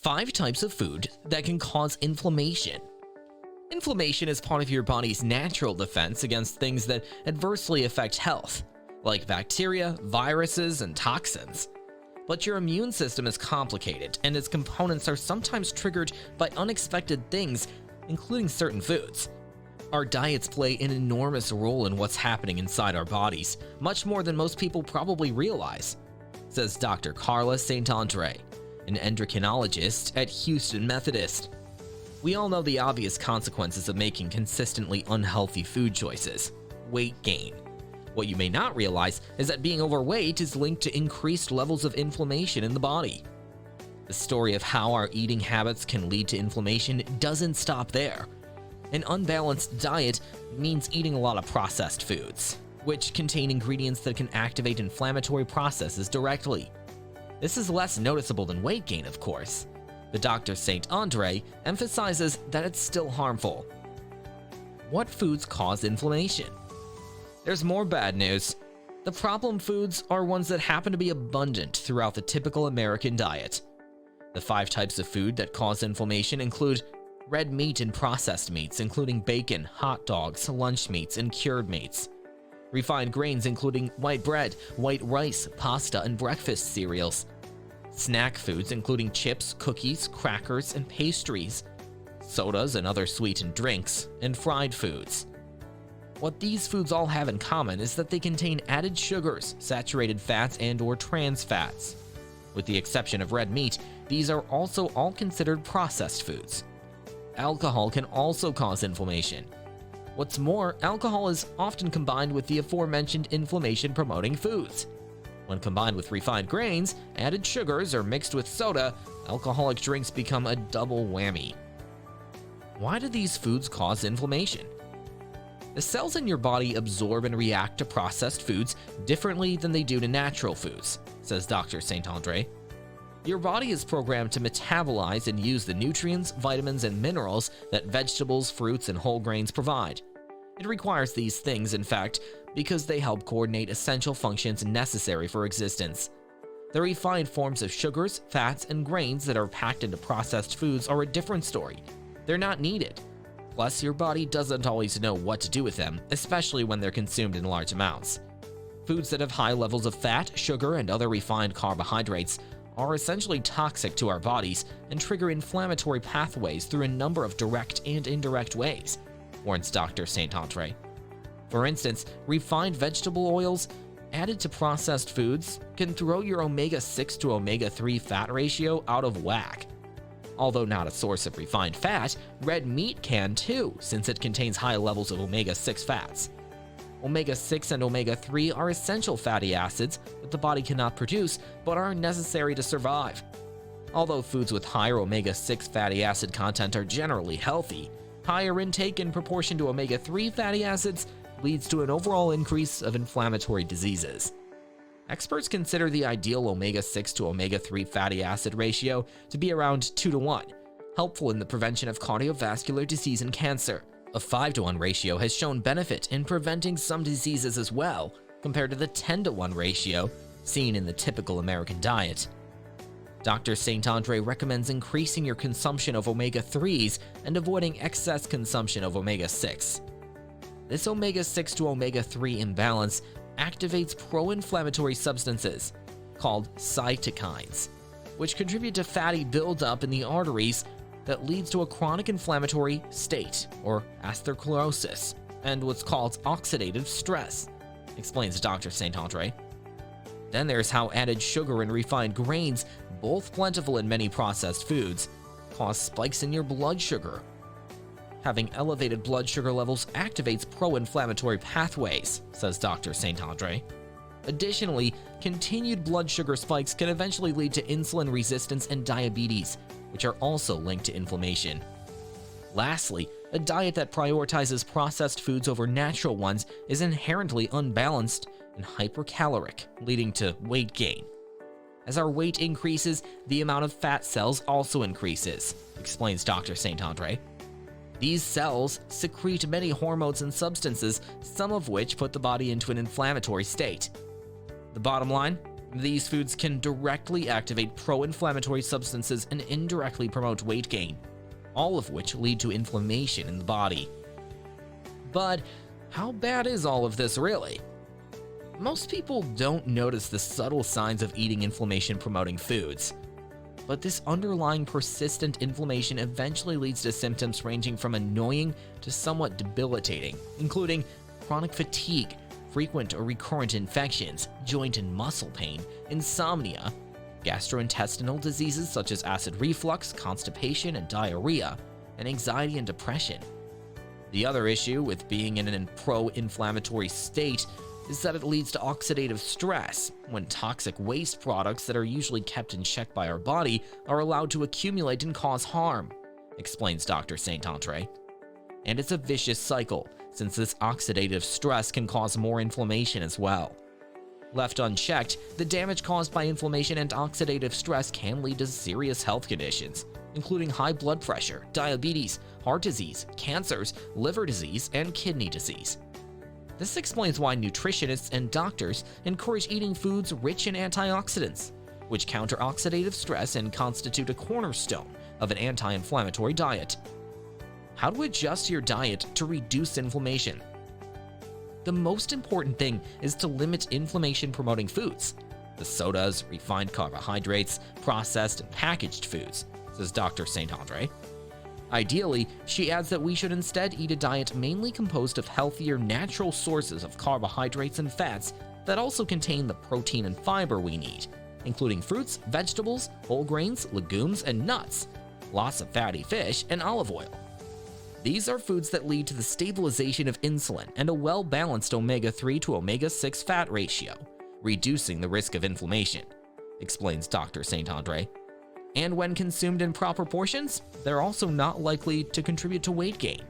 5 types of food that can cause inflammation. Inflammation is part of your body's natural defense against things that adversely affect health, like bacteria, viruses, and toxins. But your immune system is complicated, and its components are sometimes triggered by unexpected things, including certain foods. Our diets play an enormous role in what's happening inside our bodies, much more than most people probably realize, says Dr. Carla St. Andre, an endocrinologist at Houston Methodist. We all know the obvious consequences of making consistently unhealthy food choices: weight gain. What you may not realize is that being overweight is linked to increased levels of inflammation in the body. The story of how our eating habits can lead to inflammation doesn't stop there. An unbalanced diet means eating a lot of processed foods, which contain ingredients that can activate inflammatory processes directly. This is less noticeable than weight gain, of course, but Dr. St. Andre emphasizes that it's still harmful. What foods cause inflammation? There's more bad news. The problem foods are ones that happen to be abundant throughout the typical American diet. The 5 types of food that cause inflammation include red meat and processed meats, including bacon, hot dogs, lunch meats, and cured meats. Refined grains, including white bread, white rice, pasta, and breakfast cereals. Snack foods, including chips, cookies, crackers, and pastries. Sodas and other sweetened drinks, and fried foods. What these foods all have in common is that they contain added sugars, saturated fats, and/or trans fats. With the exception of red meat, these are also all considered processed foods. Alcohol can also cause inflammation. What's more, alcohol is often combined with the aforementioned inflammation-promoting foods. When combined with refined grains, added sugars, or mixed with soda, alcoholic drinks become a double whammy. Why do these foods cause inflammation? The cells in your body absorb and react to processed foods differently than they do to natural foods, says Dr. St. Andre. Your body is programmed to metabolize and use the nutrients, vitamins, and minerals that vegetables, fruits, and whole grains provide. It requires these things, in fact, because they help coordinate essential functions necessary for existence. The refined forms of sugars, fats, and grains that are packed into processed foods are a different story. They're not needed. Plus, your body doesn't always know what to do with them, especially when they're consumed in large amounts. Foods that have high levels of fat, sugar, and other refined carbohydrates are essentially toxic to our bodies and trigger inflammatory pathways through a number of direct and indirect ways, warns Dr. St. Andre. For instance, refined vegetable oils added to processed foods can throw your omega-6 to omega-3 fat ratio out of whack. Although not a source of refined fat, red meat can too, since it contains high levels of omega-6 fats. Omega-6 and omega-3 are essential fatty acids that the body cannot produce but are necessary to survive. Although foods with higher omega-6 fatty acid content are generally healthy, higher intake in proportion to omega-3 fatty acids leads to an overall increase of inflammatory diseases. Experts consider the ideal omega-6 to omega-3 fatty acid ratio to be around 2:1, helpful in the prevention of cardiovascular disease and cancer. A 5:1 ratio has shown benefit in preventing some diseases as well, compared to the 10:1 ratio seen in the typical American diet. Dr. St. Andre recommends increasing your consumption of omega-3s and avoiding excess consumption of omega-6. This omega-6 to omega-3 imbalance activates pro-inflammatory substances, called cytokines, which contribute to fatty buildup in the arteries that leads to a chronic inflammatory state, or atherosclerosis, and what's called oxidative stress, explains Dr. St. Andre. Then there's how added sugar and refined grains, both plentiful in many processed foods, cause spikes in your blood sugar. Having elevated blood sugar levels activates pro-inflammatory pathways, says Dr. St. Andre. Additionally, continued blood sugar spikes can eventually lead to insulin resistance and diabetes, which are also linked to inflammation. Lastly, a diet that prioritizes processed foods over natural ones is inherently unbalanced and hypercaloric, leading to weight gain. As our weight increases, the amount of fat cells also increases, explains Dr. St. Andre. These cells secrete many hormones and substances, some of which put the body into an inflammatory state. The bottom line? These foods can directly activate pro-inflammatory substances and indirectly promote weight gain, all of which lead to inflammation in the body. But how bad is all of this really? Most people don't notice the subtle signs of eating inflammation-promoting foods. But this underlying persistent inflammation eventually leads to symptoms ranging from annoying to somewhat debilitating, including chronic fatigue, frequent or recurrent infections, joint and muscle pain, insomnia, gastrointestinal diseases such as acid reflux, constipation, and diarrhea, and anxiety and depression. The other issue with being in a pro-inflammatory state is that it leads to oxidative stress, when toxic waste products that are usually kept in check by our body are allowed to accumulate and cause harm, explains Dr. St. Andre. And it's a vicious cycle, since this oxidative stress can cause more inflammation as well. Left unchecked, the damage caused by inflammation and oxidative stress can lead to serious health conditions, including high blood pressure, diabetes, heart disease, cancers, liver disease, and kidney disease. This explains why nutritionists and doctors encourage eating foods rich in antioxidants, which counter oxidative stress and constitute a cornerstone of an anti-inflammatory diet. How to adjust your diet to reduce inflammation? The most important thing is to limit inflammation-promoting foods, the sodas, refined carbohydrates, processed and packaged foods, says Dr. St. Andre. Ideally, she adds that we should instead eat a diet mainly composed of healthier natural sources of carbohydrates and fats that also contain the protein and fiber we need, including fruits, vegetables, whole grains, legumes, and nuts, lots of fatty fish, and olive oil. These are foods that lead to the stabilization of insulin and a well-balanced omega-3 to omega-6 fat ratio, reducing the risk of inflammation, explains Dr. St. Andre. And when consumed in proper portions, they're also not likely to contribute to weight gain,